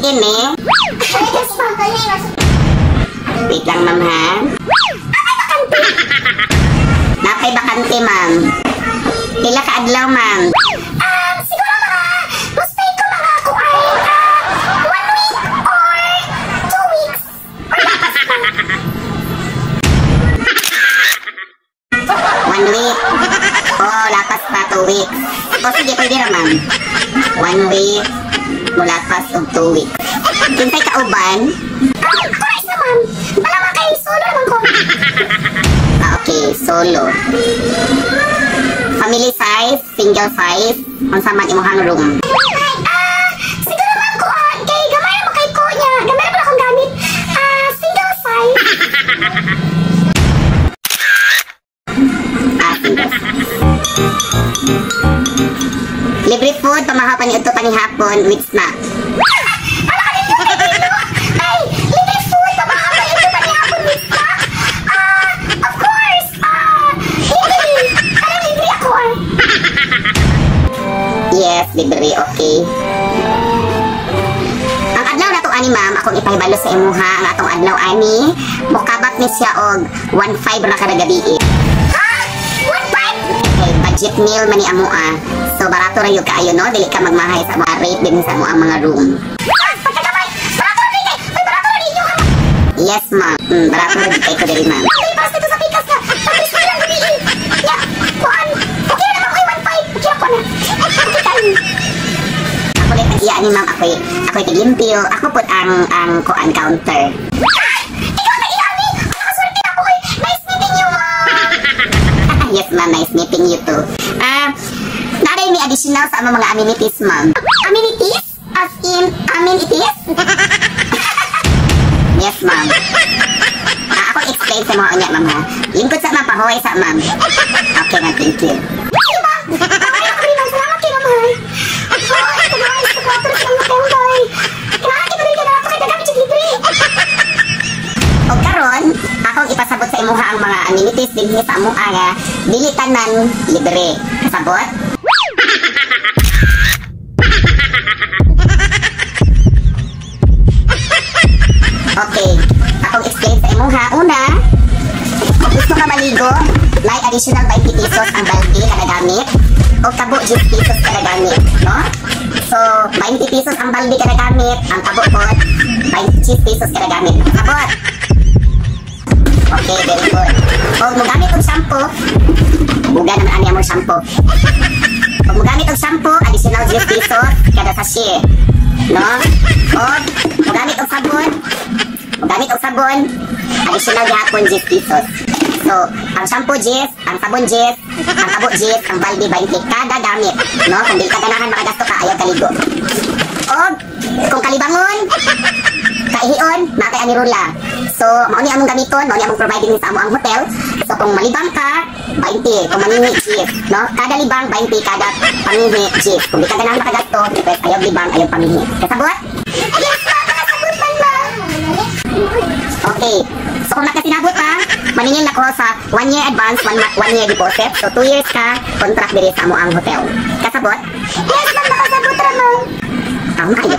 kini. Wait lang, ma'am, ha? Napay bakante, ma'am. Pila ka adlaw, ma'am? Siguro mustay ko mga ako ay 1 week or 2 weeks. Or lakas pa. 1 week. Oh, lapas pa 2 weeks. O sige, pwede na, ma'am. 1 week, mulapas og 2 weeks. Kinsay ka uban? Ako rin naman. Malaman kayo, solo naman ko. Okay, solo. Family size, single size, unsa man imong room? Siguro man ko, kay gamay mo kay ko niya. Gamay mo na akong gamit. Single size. Single size. Libre food, pamahaw pa ni ito panihapon with snack. Ay, libre food, pamahaw pa ito panihapon with snack. Of course, libre. Ano libre ako Yes, libre, okay. Ang adlaw na to ani, ma'am, akong ipahibalo sa imuha. Ang atong adlaw ani, mukabak ni siya og 1.5 ra kada gabi. 1.5? Okay, budget meal man ni amo So barato ra yung kaayo, no? Dili ka magmahay sa mga rate din sa ang mga room. Pagkagamay, barato na rin kay. May barato na rin yung Yes, ma'am. Barato ra kay ko diri, ma'am. Okay, para dito sa pikas na. Tapos ko lang gabi. Ya, kuan. Okay na naman ko yung 1.5. Okay ako na. Okay tayo. Ako rin tag-iya ni ma'am. Ako'y tigimpyo. Ako po ang kuan counter. Ikaw na iami. Nakaswerte ako eh. Nice meeting you, ma'am. Yes, ma'am. Nice meeting you too. Naray may additional sa mga amenities, ma'am. Amenities? As in, amenities? Yes, ma'am. Ako explain sa mga unya, ma'am, ha? Lingkod sa ma'am, pahuway sa ma'am. Okay, ma'am. Thank you. Sige, ma'am. Kamay ako rin, ma'am. Salamat kayo, ma'am. Ay, kamay. Sa kwarto sa mga temboy. Kailangan kita rin ka na ito kay dagamit yung libre. O karon, akong ipasabot sa imuha ang mga amenities din sa among aga, dili tanan libre. Kasabot? Okay, akong explain sa imuha. Una, kung gusto ka maligo, may additional 20 pesos ang balde kada gamit o tabo 10 pesos kada gamit, no? So, 20 pesos ang balde kada gamit, ang tabo po 20 pesos kada gamit. Kasabot? Okay, very good. Kung mo gamit og shampoo, buga naman ani mo shampoo. Kung mo gamit og shampoo, additional 10 pesos kada sachet, no? O mo gamit og sabon, additional gihapon 10 pesos. So, ang shampoo 10, ang sabon 10, ang tabo 10, ang balde 20 kada gamit, no? Kung di ka ganahan makagasto ka, ayaw kaligo. O kung kalibangon, kaihion, nakay ani rula. So, mao ni among gamiton, mao ni among providing sa amo ang hotel. So, kung malibang ka, 20. Kung mangingi, 10. No? Kada libang, 20. Kada pangingi, 10. Kung di ka ganahan makagasto, request ayaw libang, ayaw pangingi. Kasabot? Yes, ma'am. Nakasabot man, ma'am. Okay. So, kung nakasinabot ka, maningin na ko sa 1 year advance, 1 year deposit. So, 2 years ka, contract diri sa amo ang hotel. Kasabot? Yes, ma'am. Nakasabot ra, ma'am. Tama kayo.